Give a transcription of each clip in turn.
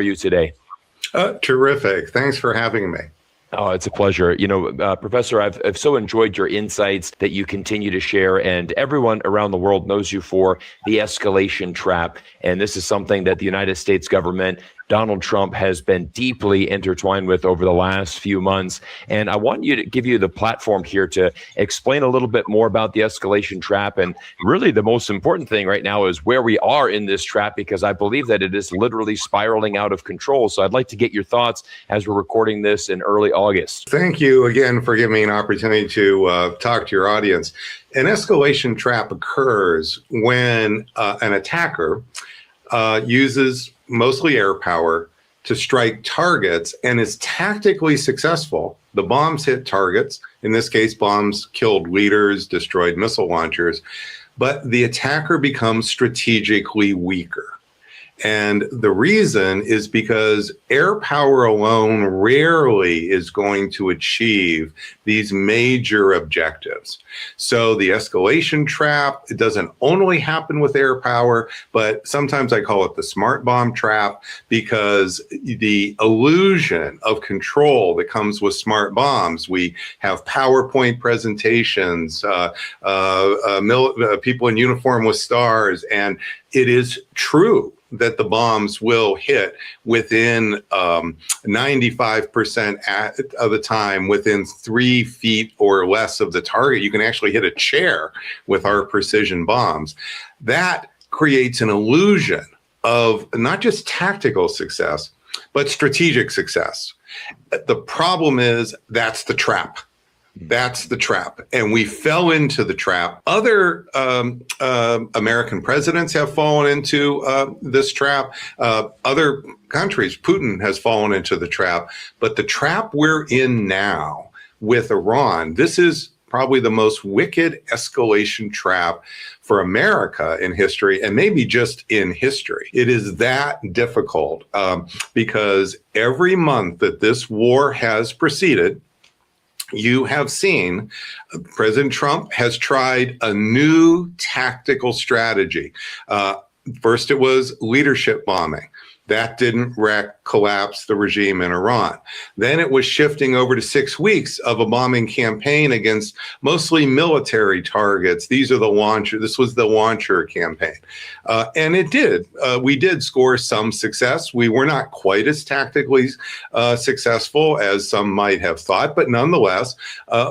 are you today? Terrific. Thanks for having me. Oh, it's a pleasure. Professor, I've so enjoyed your insights that you continue to share, and everyone around the world knows you for the escalation trap. And this is something that the United States government, Donald Trump, has been deeply intertwined with over the last few months. And I want you to give you the platform here to explain a little bit more about the escalation trap. And really the most important thing right now is where we are in this trap, because I believe that it is literally spiraling out of control. So I'd like to get your thoughts as we're recording this in early August. Thank you again for giving me an opportunity to talk to your audience. An escalation trap occurs when an attacker uses mostly air power to strike targets and is tactically successful. The bombs hit targets. In this case, bombs killed leaders, destroyed missile launchers, but the attacker becomes strategically weaker. And the reason is because air power alone rarely is going to achieve these major objectives. So the escalation trap, it doesn't only happen with air power, but sometimes I call it the smart bomb trap, because the illusion of control that comes with smart bombs, we have PowerPoint presentations, people in uniform with stars, and it is true that the bombs will hit within 95% of the time within 3 feet or less of the target. You can actually hit a chair with our precision bombs. That creates an illusion of not just tactical success, but strategic success. The problem is that's the trap. That's the trap. And we fell into the trap. Other American presidents have fallen into this trap. Other countries, Putin has fallen into the trap. But the trap we're in now with Iran, this is probably the most wicked escalation trap for America in history, and maybe just in history. It is that difficult because every month that this war has proceeded, you have seen President Trump has tried a new tactical strategy. First, it was leadership bombing. That didn't collapse the regime in Iran. Then it was shifting over to 6 weeks of a bombing campaign against mostly military targets. These are the launcher. This was the launcher campaign. And it did. We did score some success. We were not quite as tactically successful as some might have thought, but nonetheless,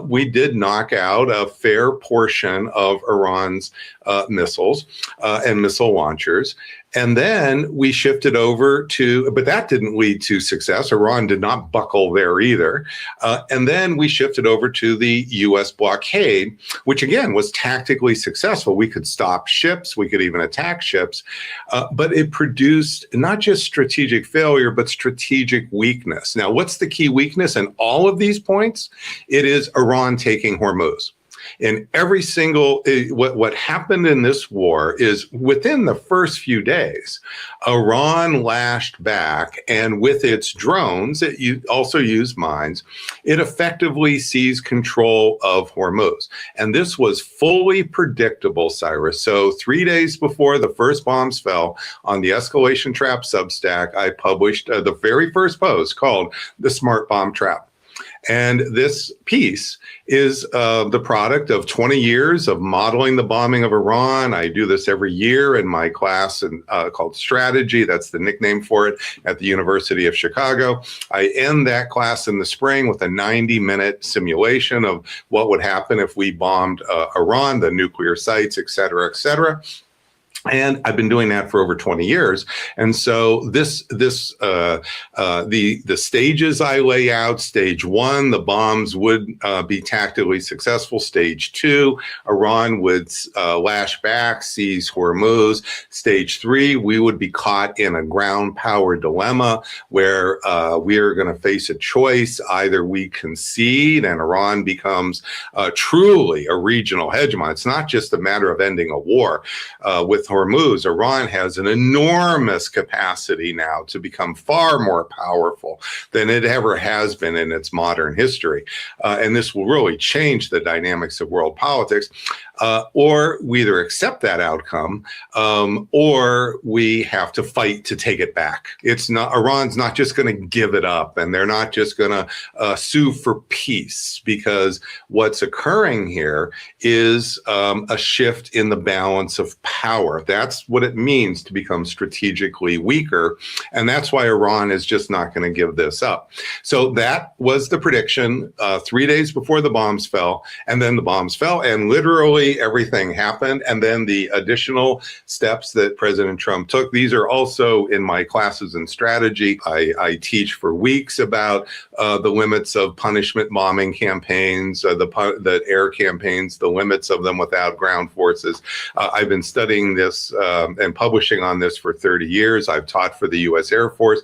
we did knock out a fair portion of Iran's missiles and missile launchers. And then we shifted over to, but that didn't lead to success. Iran did not buckle there either. And then we shifted over to the U.S. blockade, which again was tactically successful. We could stop ships, we could even attack ships, but it produced not just strategic failure, but strategic weakness. Now, what's the key weakness in all of these points? It is Iran taking Hormuz. In every single, what happened in this war is within the first few days, Iran lashed back, and with its drones, it also used mines, it effectively seized control of Hormuz. And this was fully predictable, Cyrus. So 3 days before the first bombs fell on the Escalation Trap Substack, I published the very first post called The Smart Bomb Trap. And this piece is the product of 20 years of modeling the bombing of Iran. I do this every year in my class called Strategy. That's the nickname for it at the University of Chicago. I end that class in the spring with a 90-minute simulation of what would happen if we bombed Iran, the nuclear sites, et cetera, et cetera. And I've been doing that for over 20 years. And so the stages I lay out, stage one, the bombs would be tactically successful. Stage two, Iran would lash back, seize Hormuz. Stage three, we would be caught in a ground power dilemma where we are going to face a choice. Either we concede and Iran becomes truly a regional hegemon. It's not just a matter of ending a war with Hormuz, Iran has an enormous capacity now to become far more powerful than it ever has been in its modern history. And this will really change the dynamics of world politics. Or we either accept that outcome, or we have to fight to take it back. Iran's not just going to give it up, and they're not just going to sue for peace, because what's occurring here is a shift in the balance of power. That's what it means to become strategically weaker, and that's why Iran is just not going to give this up. So that was the prediction 3 days before the bombs fell, and then the bombs fell, and literally everything happened. And then the additional steps that President Trump took, these are also in my classes in strategy. I teach for weeks about the limits of punishment bombing campaigns, the air campaigns, the limits of them without ground forces. I've been studying this and publishing on this for 30 years. I've taught for the U.S. Air Force,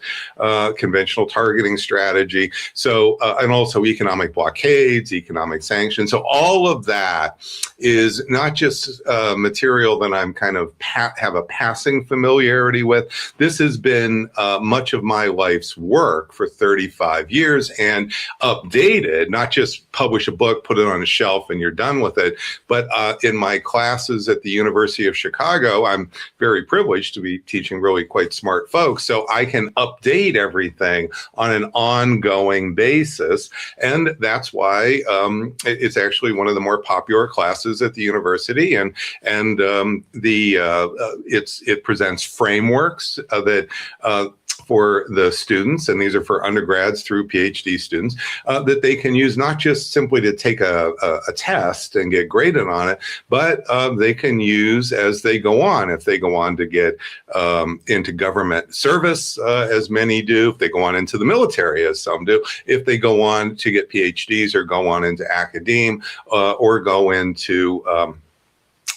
conventional targeting strategy. So, and also economic blockades, economic sanctions. So all of that is not just material that I'm kind of have a passing familiarity with. This has been much of my life's work for 35 years, and updated, not just publish a book, put it on a shelf and you're done with it, but in my classes at the University of Chicago, I'm very privileged to be teaching really quite smart folks, so I can update everything on an ongoing basis. And that's why it's actually one of the more popular classes at the university, and it presents frameworks that for the students, and these are for undergrads through PhD students, that they can use not just simply to take a test and get graded on it, but they can use as they go on. If they go on to get into government service, as many do, if they go on into the military, as some do, if they go on to get PhDs or go on into academe, or go into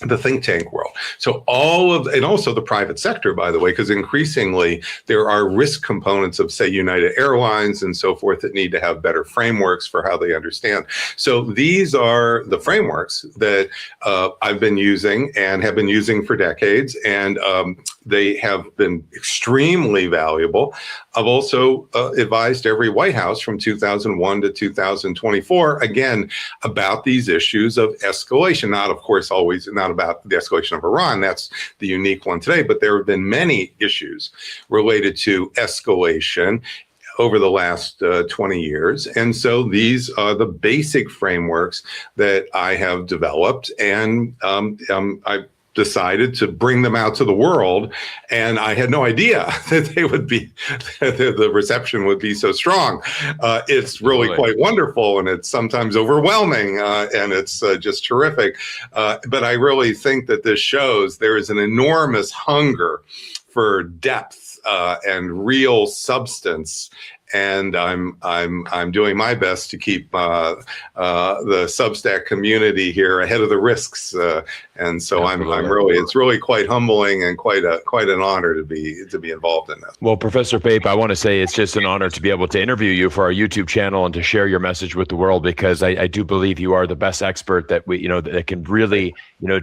the think tank world. So and also the private sector, by the way, because increasingly there are risk components of, say, United Airlines and so forth that need to have better frameworks for how they understand. So these are the frameworks that I've been using and have been using for decades, and they have been extremely valuable. I've also advised every White House from 2001 to 2024, again, about these issues of escalation. Not, of course, always not about the escalation of Iran. That's the unique one today. But there have been many issues related to escalation over the last 20 years. And so these are the basic frameworks that I have developed. And I decided to bring them out to the world, and I had no idea that they would be, the reception would be so strong. It's really quite wonderful, and it's sometimes overwhelming, and it's just terrific. But I really think that this shows there is an enormous hunger for depth and real substance. And I'm doing my best to keep the Substack community here ahead of the risks, and so it's really quite humbling and quite an honor to be involved in this. Well, Professor Pape, I want to say it's just an honor to be able to interview you for our YouTube channel and to share your message with the world, because I do believe you are the best expert that that can really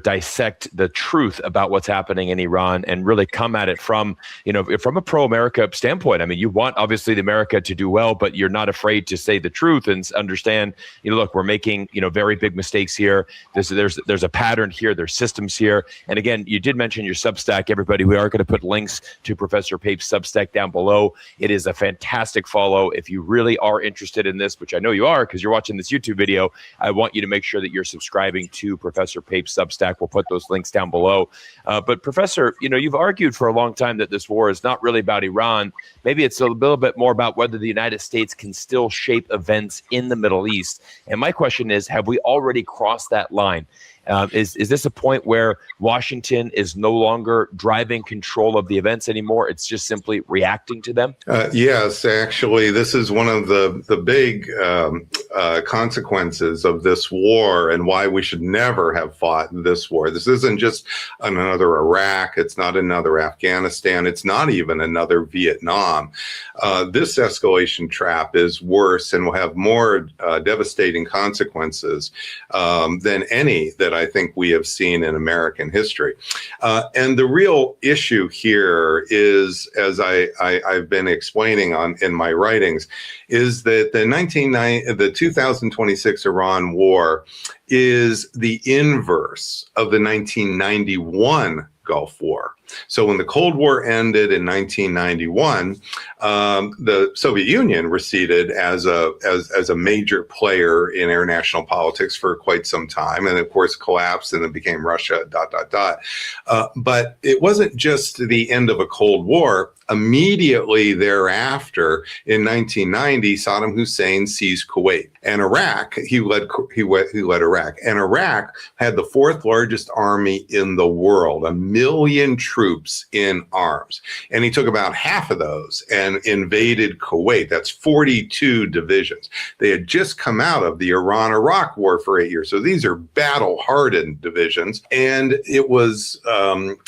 dissect the truth about what's happening in Iran and really come at it from a pro-America standpoint. I mean, you want obviously the America to do well, but you're not afraid to say the truth and understand, look, we're making, very big mistakes here. There's a pattern here. There's systems here. And again, you did mention your Substack. Everybody, we are going to put links to Professor Pape's Substack down below. It is a fantastic follow. If you really are interested in this, which I know you are because you're watching this YouTube video, I want you to make sure that you're subscribing to Professor Pape's Substack. We'll put those links down below. But Professor, you've argued for a long time that this war is not really about Iran. Maybe it's a little bit more about whether the United States can still shape events in the Middle East. And my question is, have we already crossed that line? Is this a point where Washington is no longer driving control of the events anymore? It's just simply reacting to them? Yes, actually, this is one of the big consequences of this war, and why we should never have fought this war. This isn't just another Iraq. It's not another Afghanistan. It's not even another Vietnam. This escalation trap is worse and will have more devastating consequences than any that I think we have seen in American history. And the real issue here is, as I've been explaining in my writings, is that the 2026 Iran war is the inverse of the 1991 Gulf War. So when the Cold War ended in 1991, the Soviet Union receded as a major player in international politics for quite some time, and of course collapsed, and it became Russia. ... But it wasn't just the end of a Cold War. Immediately thereafter, in 1990, Saddam Hussein seized Kuwait and Iraq. He led Iraq, and Iraq had the fourth largest army in the world, 1 million troops in arms, and he took about half of those and invaded Kuwait. That's 42 divisions. They had just come out of the Iran-Iraq war for 8 years, so these are battle-hardened divisions. And it was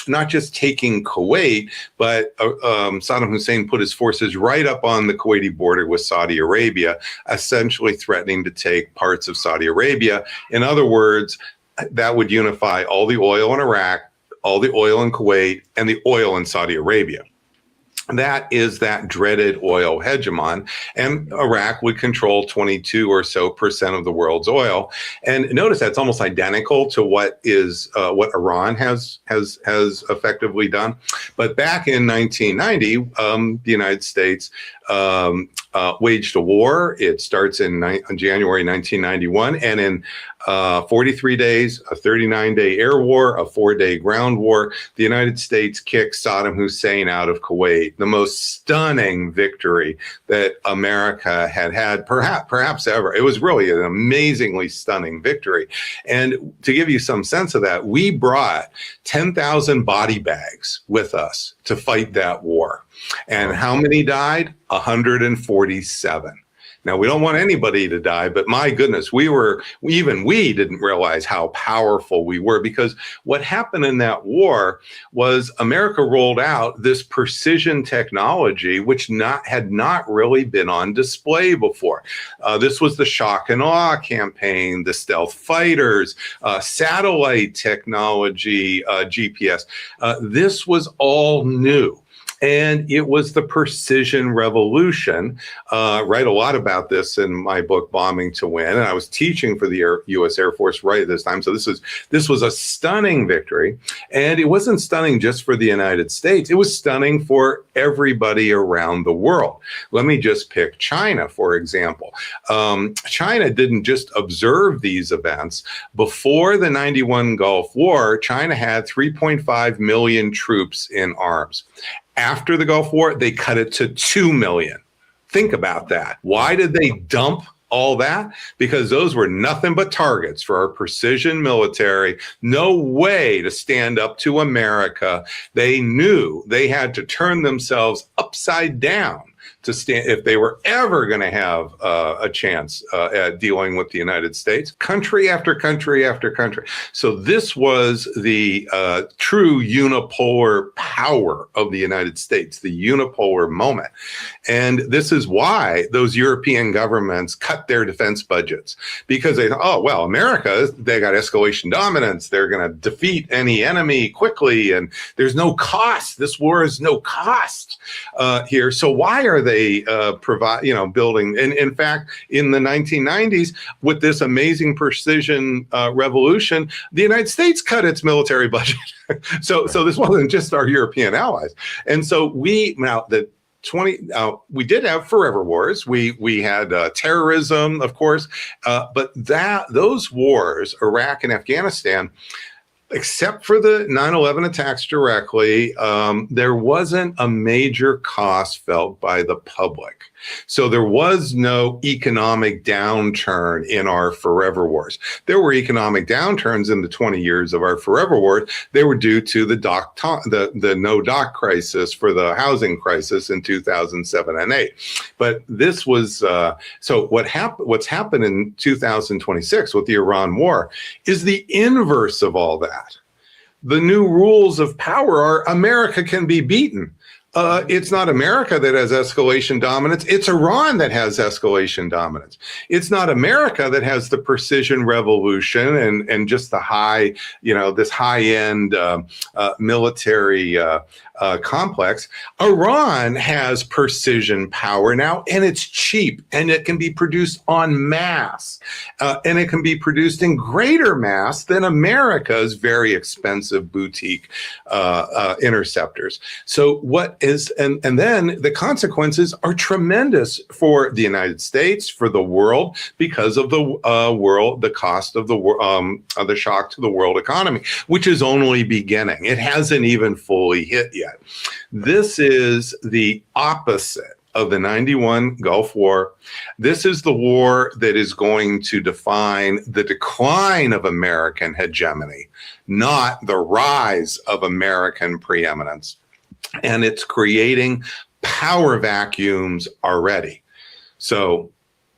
not just taking Kuwait, but Saddam Hussein put his forces right up on the Kuwaiti border with Saudi Arabia, essentially threatening to take parts of Saudi Arabia. In other words, that would unify all the oil in Iraq, all the oil in Kuwait, and the oil in Saudi Arabia. That is that dreaded oil hegemon, and Iraq would control 22% or so of the world's oil. And notice that's almost identical to what Iran has effectively done. But back in 1990, the United States waged a war. It starts in January 1991, and in 43 days, a 39-day air war, a 4-day ground war, the United States kicked Saddam Hussein out of Kuwait, the most stunning victory that America had perhaps ever. It was really an amazingly stunning victory. And to give you some sense of that, we brought 10,000 body bags with us to fight that war. And how many died? 147. Now, we don't want anybody to die, but my goodness, we didn't realize how powerful we were, because what happened in that war was America rolled out this precision technology, which had not really been on display before. This was the shock and awe campaign, the stealth fighters, satellite technology, GPS. This was all new. And it was the precision revolution. Write a lot about this in my book, Bombing to Win. And I was teaching for the U.S. Air Force right at this time. So this was a stunning victory. And it wasn't stunning just for the United States. It was stunning for everybody around the world. Let me just pick China, for example. China didn't just observe these events. Before the 91 Gulf War, China had 3.5 million troops in arms. After the Gulf War, they cut it to 2 million. Think about that. Why did they dump all that? Because those were nothing but targets for our precision military. No way to stand up to America. They knew they had to turn themselves upside down to stand if they were ever going to have a chance at dealing with the United States, country after country after country. So this was the true unipolar power of the United States, the unipolar moment. And this is why those European governments cut their defense budgets, because they thought, oh, well, America, they got escalation dominance. They're going to defeat any enemy quickly. And there's no cost. This war is no cost here. So why are they building? And in fact, in the 1990s, with this amazing precision revolution, the United States cut its military budget. So this wasn't just our European allies. And so we did have forever wars. We had terrorism, of course, but those wars, Iraq and Afghanistan, except for the 9/11 attacks directly, there wasn't a major cost felt by the public. So there was no economic downturn in our forever wars. There were economic downturns in the 20 years of our forever wars. They were due to the no dock crisis for the housing crisis in 2007 and 8. But this was what's happened in 2026 with the Iran war is the inverse of all that. The new rules of power are America can be beaten. It's not America that has escalation dominance. It's Iran that has escalation dominance. It's not America that has the precision revolution and just the high, this high-end military complex. Iran has precision power now, and it's cheap, and it can be produced en masse, and it can be produced in greater mass than America's very expensive boutique interceptors. So and then the consequences are tremendous for the United States, for the world, because of the cost of the shock to the world economy, which is only beginning. It hasn't even fully hit yet. This is the opposite of the 91 Gulf War. This is the war that is going to define the decline of American hegemony, not the rise of American preeminence. And it's creating power vacuums already. So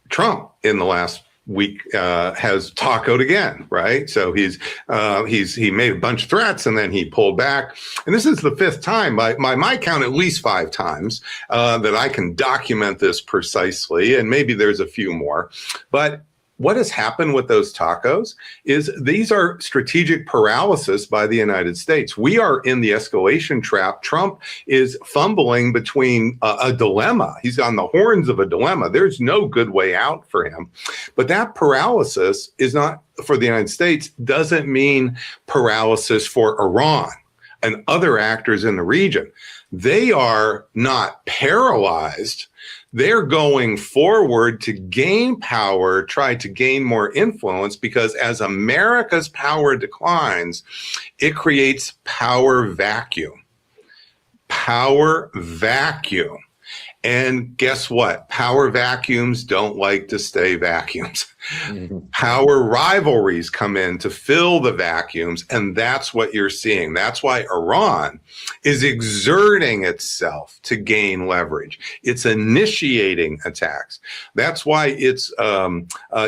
Trump in the last week has tacoed again, right? So he made a bunch of threats and then he pulled back. And this is the fifth time, by my count, at least 5 times that I can document this precisely. And maybe there's a few more. But what has happened with those tacos is these are strategic paralysis by the United States. We are in the escalation trap. Trump is fumbling between a dilemma. He's on the horns of a dilemma. There's no good way out for him. But that paralysis is not for the United States, doesn't mean paralysis for Iran and other actors in the region. They are not paralyzed. They're going forward to gain power, try to gain more influence, because as America's power declines, it creates power vacuum. Power vacuum. And guess what? Power vacuums don't like to stay vacuums. Mm-hmm. Power rivalries come in to fill the vacuums, and that's what you're seeing. That's why Iran is exerting itself to gain leverage. It's initiating attacks. That's why it's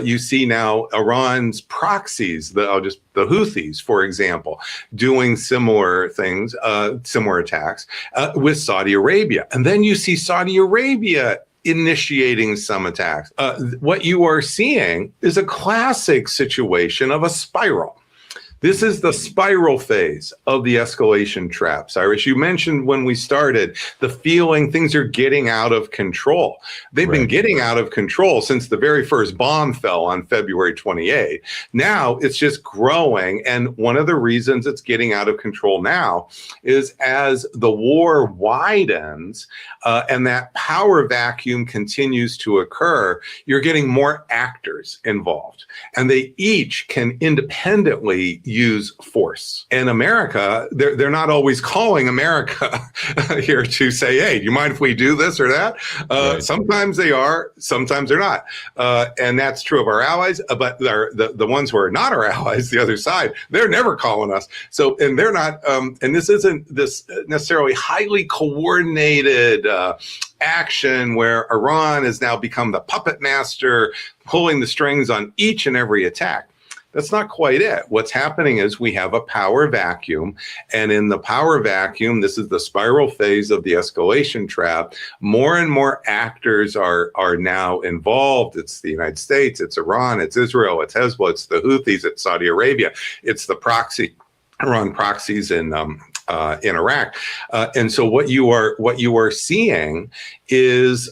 you see now Iran's proxies, the Houthis, for example, doing similar things, similar attacks with Saudi Arabia. And then you see Saudi Arabia initiating some attacks. What you are seeing is a classic situation of a spiral. This is the spiral phase of the escalation trap. Cyrus, you mentioned when we started the feeling things are getting out of control. They've been getting out of control since the very first bomb fell on February 28. Now it's just growing. And one of the reasons it's getting out of control now is as the war widens and that power vacuum continues to occur, you're getting more actors involved. And they each can independently use force. And America, they're not always calling America here to say, hey, do you mind if we do this or that? Sometimes they are, sometimes they're not. And that's true of our allies, but the ones who are not our allies, the other side, they're never calling us. So, and they're not, and this isn't this necessarily highly coordinated action where Iran has now become the puppet master, pulling the strings on each and every attack. That's not quite it. What's happening is we have a power vacuum, and in the power vacuum, this is the spiral phase of the escalation trap. More and more actors are now involved. It's the United States, it's Iran, it's Israel, it's Hezbollah, it's the Houthis, it's Saudi Arabia, it's the Iran proxies in Iraq, and so what you are seeing is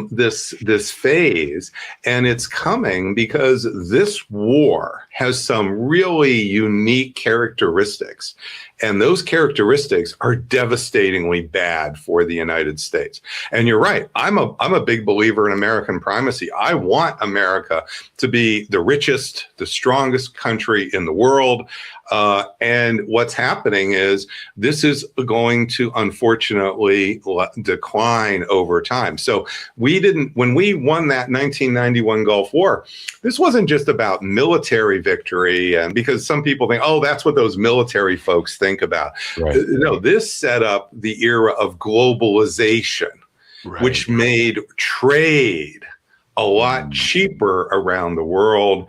this phase, and it's coming because this war has some really unique characteristics, and those characteristics are devastatingly bad for the United States. And you're right, I'm a big believer in American primacy. I want America to be the richest, the strongest country in the world. And what's happening is this is going to unfortunately decline over time. So when we won that 1991 Gulf War, this wasn't just about military victory, and because some people think, oh, that's what those military folks think about. Right. No, this set up the era of globalization, which made trade a lot cheaper around the world.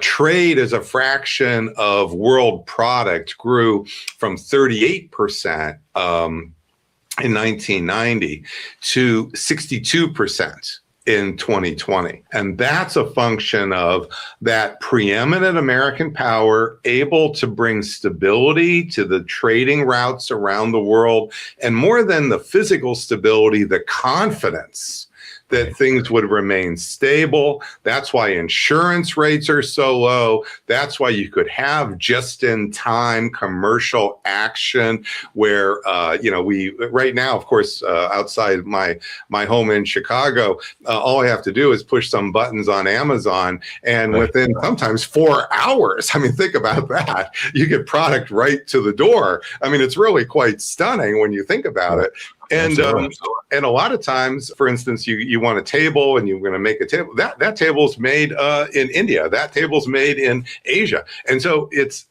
Trade as a fraction of world product grew from 38% in 1990 to 62% in 2020. And that's a function of that preeminent American power able to bring stability to the trading routes around the world. And more than the physical stability, the confidence that things would remain stable. That's why insurance rates are so low. That's why you could have just-in-time commercial action where, we right now, of course, outside my home in Chicago, all I have to do is push some buttons on Amazon, and within sometimes 4 hours, I mean, think about that, you get product right to the door. I mean, it's really quite stunning when you think about it. And a lot of times, for instance, you want a table and you're going to make a table. That table's made in India. That table's made in Asia. And so it's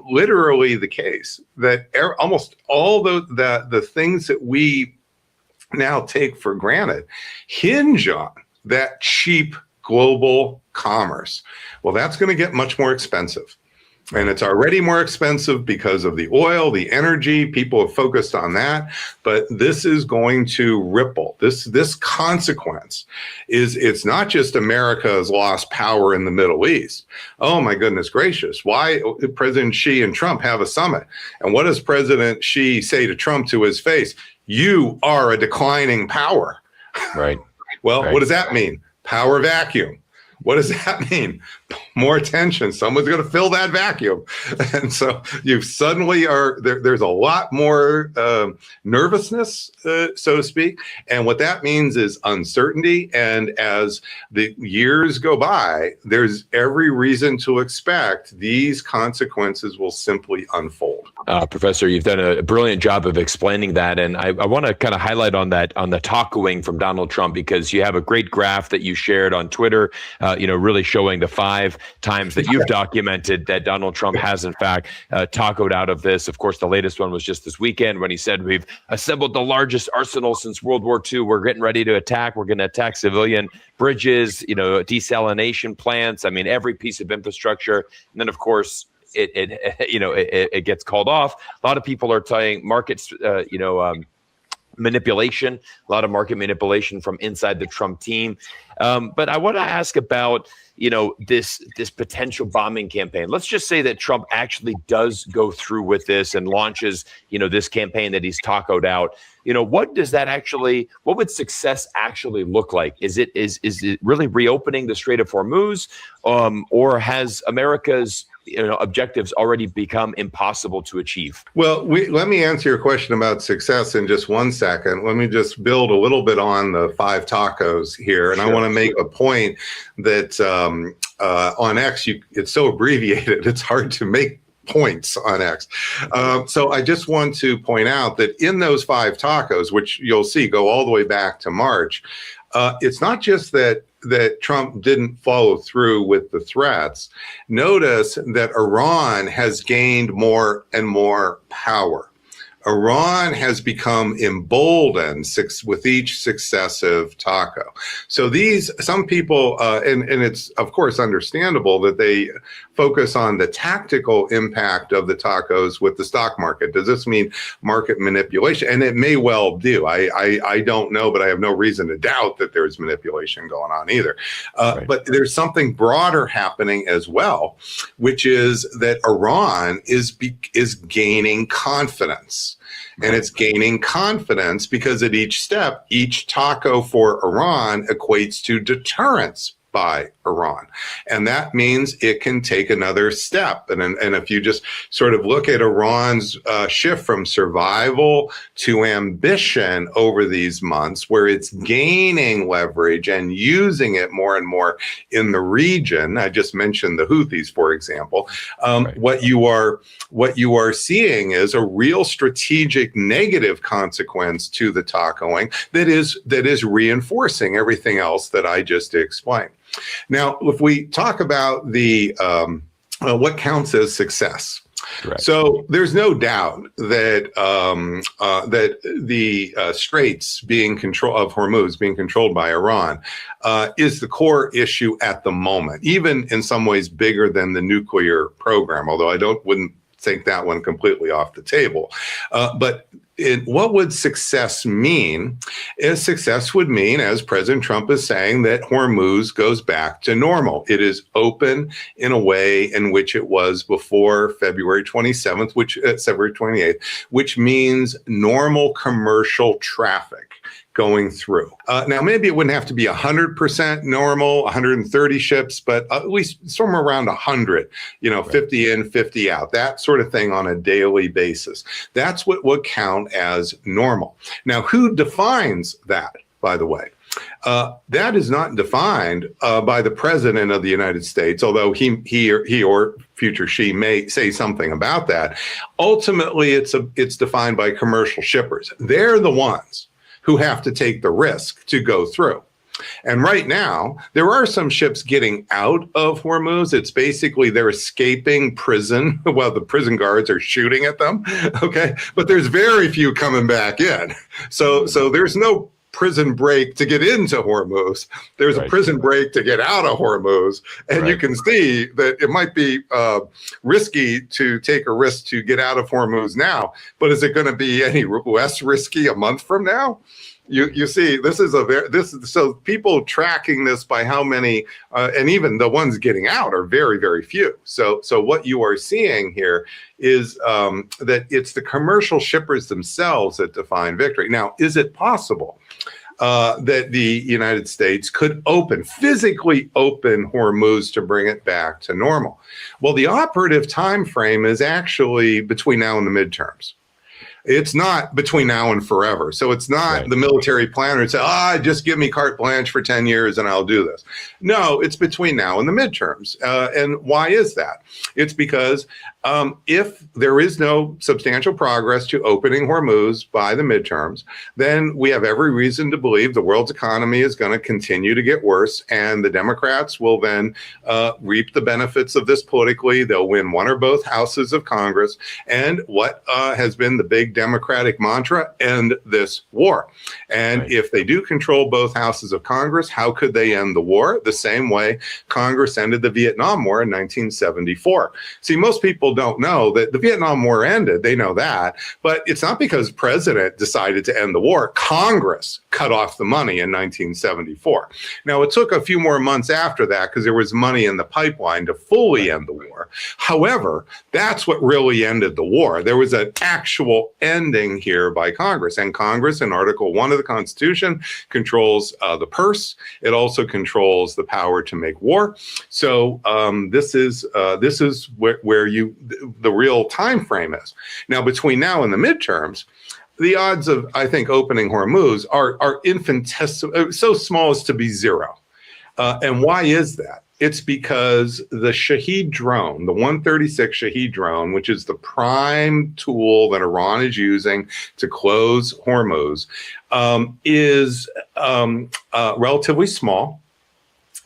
literally the case that almost all the things that we now take for granted hinge on that cheap global commerce. Well, that's going to get much more expensive. And it's already more expensive because of the oil, the energy. People have focused on that. But this is going to ripple. This consequence is, it's not just America has lost power in the Middle East. Oh, my goodness gracious. Why President Xi and Trump have a summit? And what does President Xi say to Trump to his face? You are a declining power. Right. Well, what does that mean? Power vacuum. What does that mean? More tension. Someone's going to fill that vacuum. And so you suddenly are there. There's a lot more nervousness, so to speak. And what that means is uncertainty. And as the years go by, there's every reason to expect these consequences will simply unfold. Professor, you've done a brilliant job of explaining that. And I want to kind of highlight on the tacoing from Donald Trump, because you have a great graph that you shared on Twitter, really showing the 5 times that you've documented that Donald Trump has, in fact, tacoed out of this. Of course, the latest one was just this weekend when he said, we've assembled the largest arsenal since World War II. We're getting ready to attack. We're going to attack civilian bridges, desalination plants. I mean, every piece of infrastructure. And then, of course, it gets called off. A lot of people are saying markets, manipulation, a lot of market manipulation from inside the Trump team. But I want to ask about, this potential bombing campaign. Let's just say that Trump actually does go through with this and launches, this campaign that he's tacoed out. What would success actually look like? Is it really reopening the Strait of Hormuz, or has America's objectives already become impossible to achieve? Well, let me answer your question about success in just 1 second. Let me just build a little bit on the 5 tacos here. And I want to make a point that on X, it's so abbreviated, it's hard to make points on X. So I just want to point out that in those 5 tacos, which you'll see go all the way back to March, it's not just that Trump didn't follow through with the threats. Notice that Iran has gained more and more power. Iran has become emboldened with each successive taco. So some people, and it's of course understandable that they focus on the tactical impact of the tacos with the stock market. Does this mean market manipulation? And it may well do. I don't know, but I have no reason to doubt that there's manipulation going on either. Right. But there's something broader happening as well, which is that Iran is gaining confidence. And it's gaining confidence because at each step, each taco for Iran equates to deterrence by Iran. And that means it can take another step. And if you just sort of look at Iran's shift from survival to ambition over these months, where it's gaining leverage and using it more and more in the region. I just mentioned the Houthis, for example. Right. What you are seeing is a real strategic negative consequence to the tacoing that is reinforcing everything else that I just explained. Now, if we talk about the what counts as success, right. So there's no doubt that that the straits of Hormuz being controlled by Iran is the core issue at the moment, even in some ways bigger than the nuclear program. Although wouldn't take that one completely off the table. But what would success mean? Success would mean, as President Trump is saying, that Hormuz goes back to normal. It is open in a way in which it was before February 27th, February 28th, which means normal commercial traffic going through. Now, maybe it wouldn't have to be 100% normal, 130 ships, but at least somewhere around 100, 50 in, 50 out, that sort of thing on a daily basis. That's what would count as normal. Now, who defines that, by the way? That is not defined by the president of the United States, although he or future she may say something about that. Ultimately, it's defined by commercial shippers. They're the ones who have to take the risk to go through. And right now, there are some ships getting out of Hormuz. It's basically they're escaping prison while the prison guards are shooting at them. Okay, but there's very few coming back in. So there's no prison break to get into Hormuz. There's a prison break to get out of Hormuz. And you can see that it might be risky to take a risk to get out of Hormuz now, but is it going to be any less risky a month from now? You see, so people tracking this by how many, and even the ones getting out are very, very few. So what you are seeing here is that it's the commercial shippers themselves that define victory. Now, is it possible that the United States could physically open Hormuz to bring it back to normal? Well, the operative time frame is actually between now and the midterms. It's not between now and forever. So it's not the military planner say, just give me carte blanche for 10 years and I'll do this. No, it's between now and the midterms. And why is that? It's because if there is no substantial progress to opening Hormuz by the midterms, then we have every reason to believe the world's economy is going to continue to get worse, and the Democrats will then reap the benefits of this politically. They'll win one or both houses of Congress. And what has been the big Democratic mantra? End this war. And if they do control both houses of Congress, how could they end the war? The same way Congress ended the Vietnam War in 1974. See, most people don't know that the Vietnam War ended. They know that. But it's not because the president decided to end the war. Congress cut off the money in 1974. Now, it took a few more months after that because there was money in the pipeline to fully end the war. However, that's what really ended the war. There was an actual ending here by Congress. And Congress, in Article 1 of the Constitution, controls the purse. It also controls the power to make war. So this is where the real time frame is. Now, between now and the midterms, the odds of, I think, opening Hormuz are infinitesimal, so small as to be zero. And why is that? It's because the Shahed drone, the 136 Shahed drone, which is the prime tool that Iran is using to close Hormuz, is relatively small.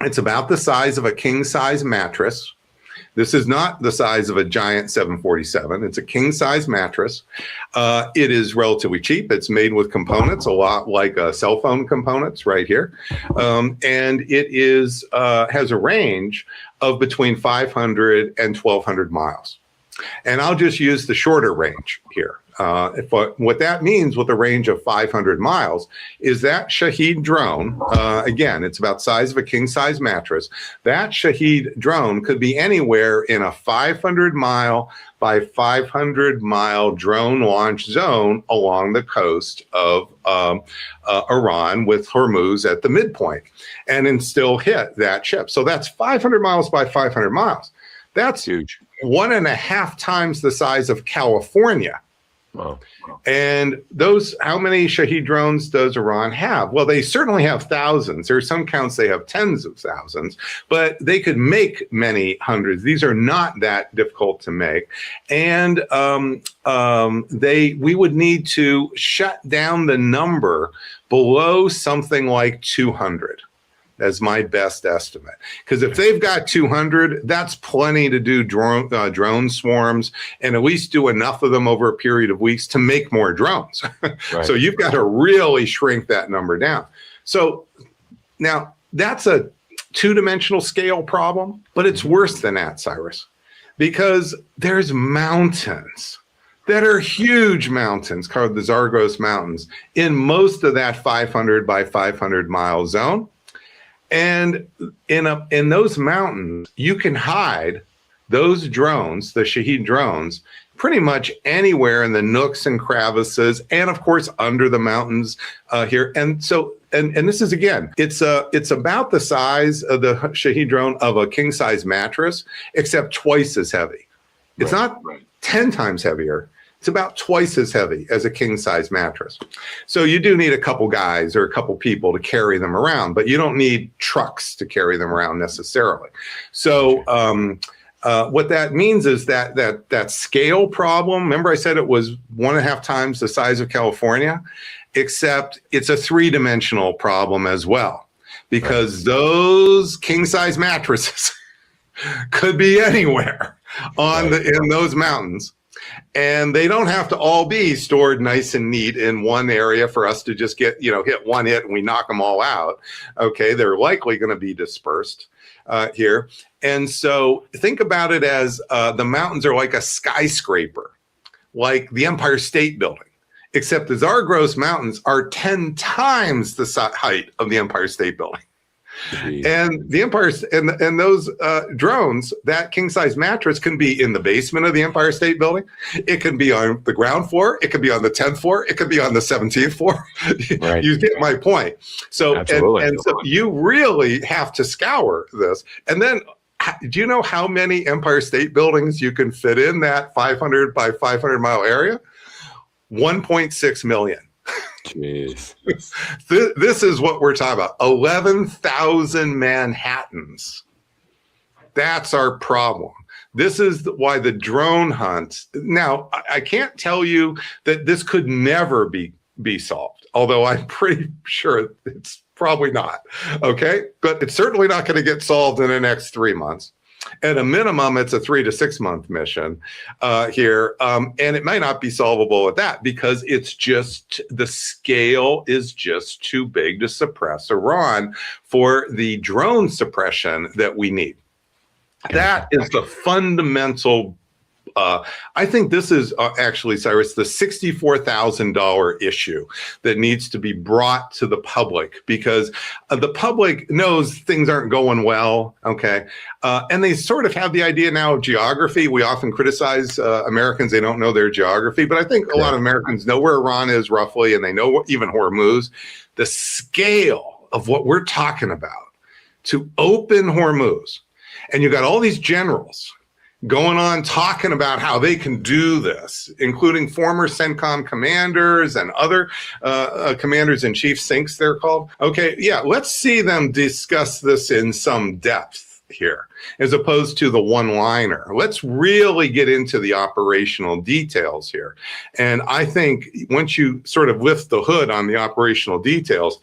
It's about the size of a king-size mattress. This is not the size of a giant 747. It's a king-size mattress. It is relatively cheap. It's made with components a lot like cell phone components right here. And it has a range of between 500 and 1,200 miles. And I'll just use the shorter range here. What that means with a range of 500 miles is that Shahed drone, again, it's about the size of a king-size mattress. That Shahed drone could be anywhere in a 500-mile by 500-mile drone launch zone along the coast of Iran with Hormuz at the midpoint, and then still hit that ship. So that's 500 miles by 500 miles. That's huge. 1.5 times the size of California. Wow. And how many Shahed drones does Iran have? Well, they certainly have thousands. There are some counts they have tens of thousands, but they could make many hundreds. These are not that difficult to make. And we would need to shut down the number below something like 200. As my best estimate. Because if they've got 200, that's plenty to do drone swarms and at least do enough of them over a period of weeks to make more drones. So you've got to really shrink that number down. So now that's a two-dimensional scale problem, but it's worse than that, Cyrus. because there's mountains that are huge mountains called the Zagros Mountains in most of that 500 by 500 mile zone. And in those mountains, you can hide those drones, the Shahed drones, pretty much anywhere in the nooks and crevices, and of course under the mountains here. And so, and this is, again, it's about the size of the Shahed drone of a king size mattress, except twice as heavy. It's not 10 times heavier. It's about twice as heavy as a king size mattress. So you do need a couple guys or a couple people to carry them around, but you don't need trucks to carry them around necessarily. So what that means is that scale problem, remember I said it was 1.5 times the size of California, except it's a 3-dimensional problem as well, because those king size mattresses could be anywhere in those mountains. And they don't have to all be stored nice and neat in one area for us to just get, hit one hit and we knock them all out. Okay, they're likely going to be dispersed here. And so think about it as the mountains are like a skyscraper, like the Empire State Building, except the Zagros Mountains are 10 times the height of the Empire State Building. Jeez. And the Empire and those drones, that king size mattress can be in the basement of the Empire State Building. It can be on the ground floor. It could be on the 10th floor. It could be on the 17th floor. Right. You get my point. So, and so you really have to scour this. And then, do you know how many Empire State Buildings you can fit in that 500 by 500 mile area? 1.6 million. Jeez. This is what we're talking about. 11,000 Manhattans. That's our problem. This is why the drone hunt. Now, I can't tell you that this could never be solved, although I'm pretty sure it's probably not. Okay. But it's certainly not going to get solved in the next 3 months. At a minimum, it's a 3 to 6 month mission here. And it might not be solvable at that because it's just the scale is just too big to suppress Iran for the drone suppression that we need. That is the fundamental. I think this is actually, Cyrus, the $64,000 issue that needs to be brought to the public, because the public knows things aren't going well, okay? And they sort of have the idea now of geography. We often criticize Americans, they don't know their geography, but I think a lot of Americans know where Iran is roughly, and they know even Hormuz. The scale of what we're talking about to open Hormuz, and you got all these generals going on talking about how they can do this, including former CENTCOM commanders and other commanders-in-chief, sinks they're called. Okay, yeah, let's see them discuss this in some depth here, as opposed to the one-liner. Let's really get into the operational details here. And I think once you sort of lift the hood on the operational details,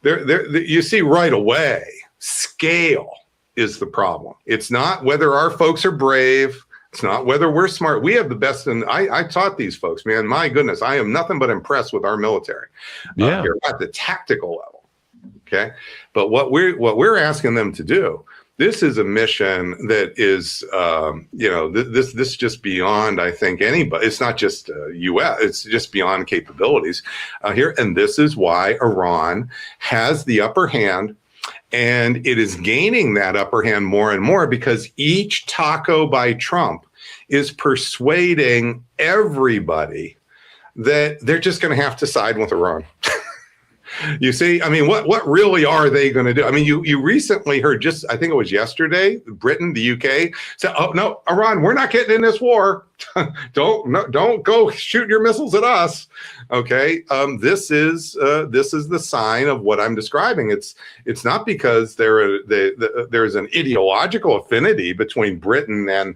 you see right away, scale is the problem. It's not whether our folks are brave. It's not whether we're smart. We have the best, and I taught these folks, man, my goodness, I am nothing but impressed with our military here at the tactical level, okay? But what we're asking them to do, this is a mission that is, this just beyond, I think, anybody. It's not just U.S., it's just beyond capabilities here. And this is why Iran has the upper hand. And it is gaining that upper hand more and more because each taco by Trump is persuading everybody that they're just going to have to side with Iran. You see, I mean, what really are they going to do? I mean, you recently heard, just I think it was yesterday, Britain, the UK said, "Oh no, Iran, we're not getting in this war. Don't go shoot your missiles at us." Okay, this is the sign of what I'm describing. It's not because there's an ideological affinity between Britain and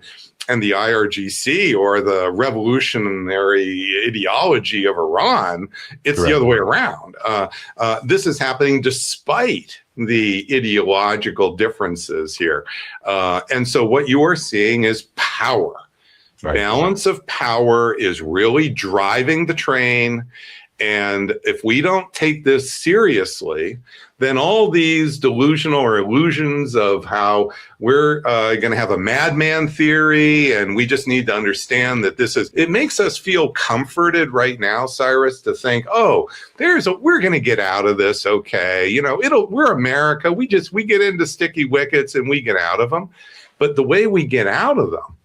the IRGC or the revolutionary ideology of Iran. It's the other way around. This is happening despite the ideological differences here. And so what you are seeing is power. Right. Balance of power is really driving the train. And if we don't take this seriously, then all these delusional or illusions of how we're going to have a madman theory, and we just need to understand that it makes us feel comforted right now, Cyrus, to think, oh, we're going to get out of this. Okay. We're America. We get into sticky wickets and we get out of them. But the way we get out of them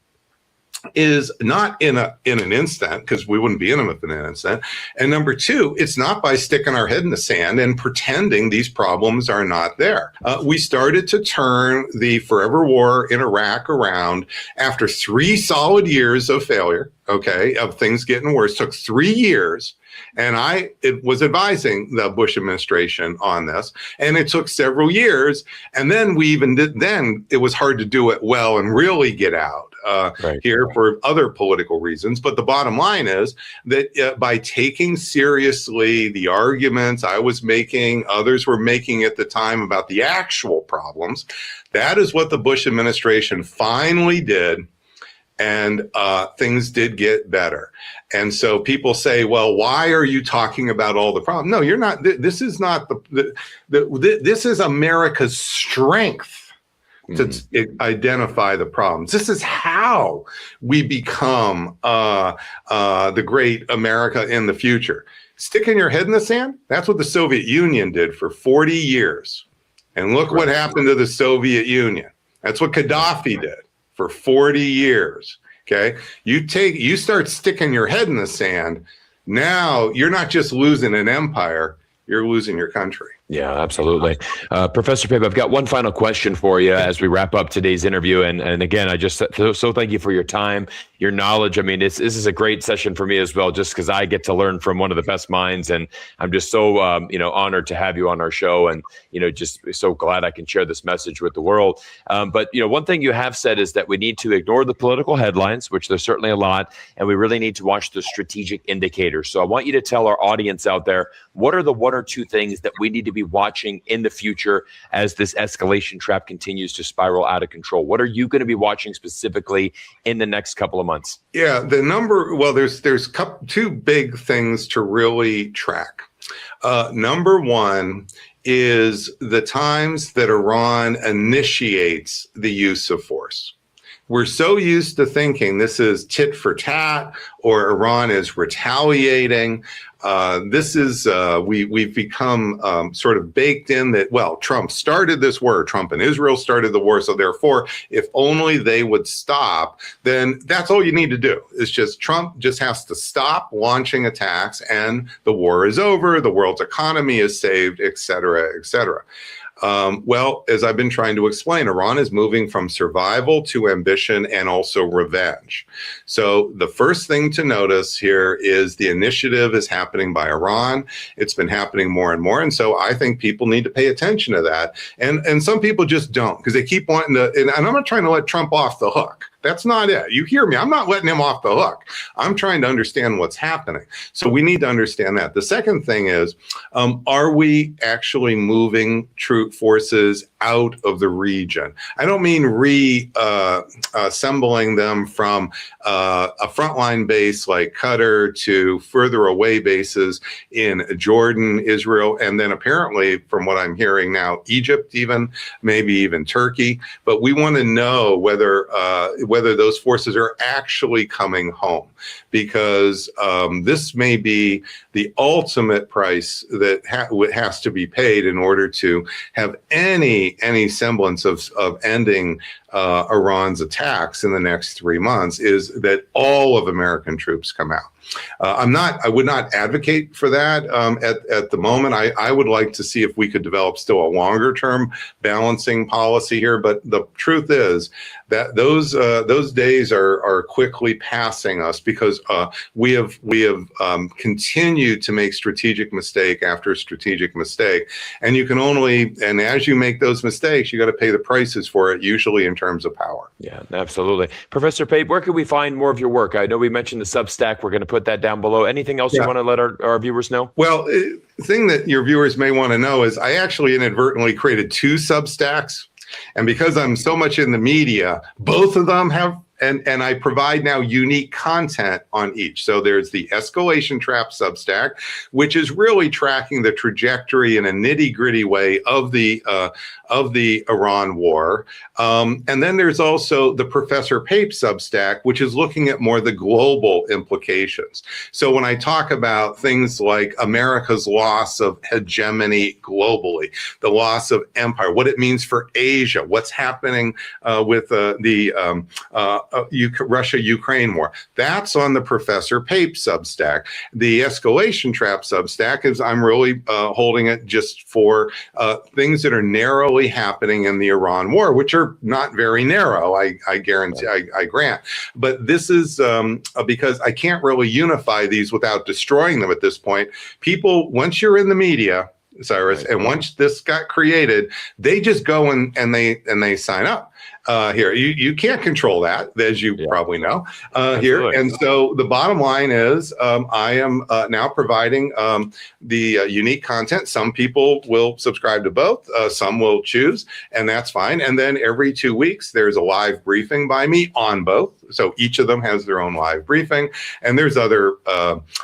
is not in an instant, because we wouldn't be in them in an instant. And number two, it's not by sticking our head in the sand and pretending these problems are not there. We started to turn the forever war in Iraq around after 3 solid years of failure, of things getting worse. It took 3 years. And it was advising the Bush administration on this, and it took several years. And then it was hard to do it well and really get out here for other political reasons. But the bottom line is that by taking seriously the arguments I was making, others were making at the time about the actual problems, that is what the Bush administration finally did. And things did get better. And so people say, well, why are you talking about all the problems? No, you're not. This is not this is America's strength to identify the problems. This is how we become the great America in the future. Sticking your head in the sand? That's what the Soviet Union did for 40 years. And look what happened to the Soviet Union. That's what Gaddafi did for 40 years. Okay. You start sticking your head in the sand. Now you're not just losing an empire, you're losing your country. Yeah, absolutely. Professor Pape, I've got one final question for you as we wrap up today's interview. And again, I just so thank you for your time, your knowledge. I mean, this is a great session for me as well, just because I get to learn from one of the best minds. And I'm just so, honored to have you on our show, and, just so glad I can share this message with the world. But one thing you have said is that we need to ignore the political headlines, which there's certainly a lot, and we really need to watch the strategic indicators. So I want you to tell our audience out there, what are the 1 or 2 things that we need to be watching in the future as this escalation trap continues to spiral out of control? What are you going to be watching specifically in the next couple of months? Yeah, there's 2 big things to really track. Number one is the times that Iran initiates the use of force. We're so used to thinking this is tit for tat, or Iran is retaliating. We've become sort of baked in that, well, Trump started this war, Trump and Israel started the war. So therefore, if only they would stop, then that's all you need to do. It's just Trump just has to stop launching attacks and the war is over. The world's economy is saved, et cetera, et cetera. Well, as I've been trying to explain, Iran is moving from survival to ambition and also revenge. So the first thing to notice here is the initiative is happening by Iran. It's been happening more and more. And so I think people need to pay attention to that. And some people just don't, because they keep wanting to, and I'm not trying to let Trump off the hook. That's not it. You hear me? I'm not letting him off the hook. I'm trying to understand what's happening. So we need to understand that. The second thing is, are we actually moving troop forces out of the region? I don't mean assembling them from a frontline base like Qatar to further away bases in Jordan, Israel, and then apparently, from what I'm hearing now, Egypt, maybe even Turkey. But we want to know whether those forces are actually coming home, because this may be the ultimate price that has to be paid in order to have any semblance of ending Iran's attacks in the next 3 months, is that all of American troops come out. I would not advocate for that at the moment. I would like to see if we could develop still a longer term balancing policy here. But the truth is that those days are quickly passing us, because we have continued to make strategic mistake after strategic mistake. And and as you make those mistakes, you got to pay the prices for it, usually in terms of power. Yeah, absolutely. Professor Pape, where can we find more of your work? I know we mentioned the Substack. We're going to put that down below. Anything else you want to let our viewers know? Well, the thing that your viewers may want to know is I actually inadvertently created 2 Substacks. And because I'm so much in the media, both of them have And I provide now unique content on each. So there's the Escalation Trap Substack, which is really tracking the trajectory in a nitty-gritty way of the Iran war. And then there's also the Professor Pape Substack, which is looking at more the global implications. So when I talk about things like America's loss of hegemony globally, the loss of empire, what it means for Asia, what's happening with the Russia-Ukraine war. That's on the Professor Pape Substack. The Escalation Trap Substack is I'm really holding it just for things that are narrowly happening in the Iran war, which are not very narrow, I guarantee, I grant. But this is because I can't really unify these without destroying them at this point. People, once you're in the media, Cyrus, and once this got created, they just go and they sign up. Here, you can't control that, as you probably know, here. And so the bottom line is I am now providing the unique content. Some people will subscribe to both, some will choose, and that's fine. And then every 2 weeks, there's a live briefing by me on both. So each of them has their own live briefing. And there's other,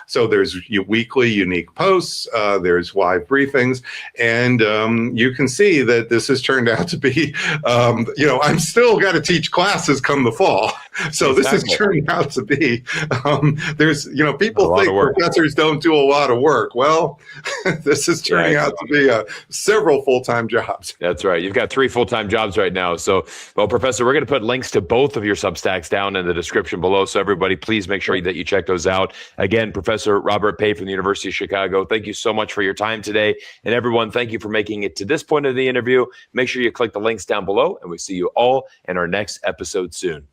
so there's weekly unique posts, there's live briefings. And you can see that this has turned out to be, I'm still got to teach classes come the fall. So this has turned out to be, there's, people think professors don't do a lot of work. Well, this is turning out to be several full-time jobs. That's right. You've got 3 full-time jobs right now. So, well, Professor, we're going to put links to both of your Substacks down in the description below. So everybody, please make sure that you check those out. Again, Professor Robert Pape from the University of Chicago, thank you so much for your time today. And everyone, thank you for making it to this point of the interview. Make sure you click the links down below, and we'll see you all in our next episode soon.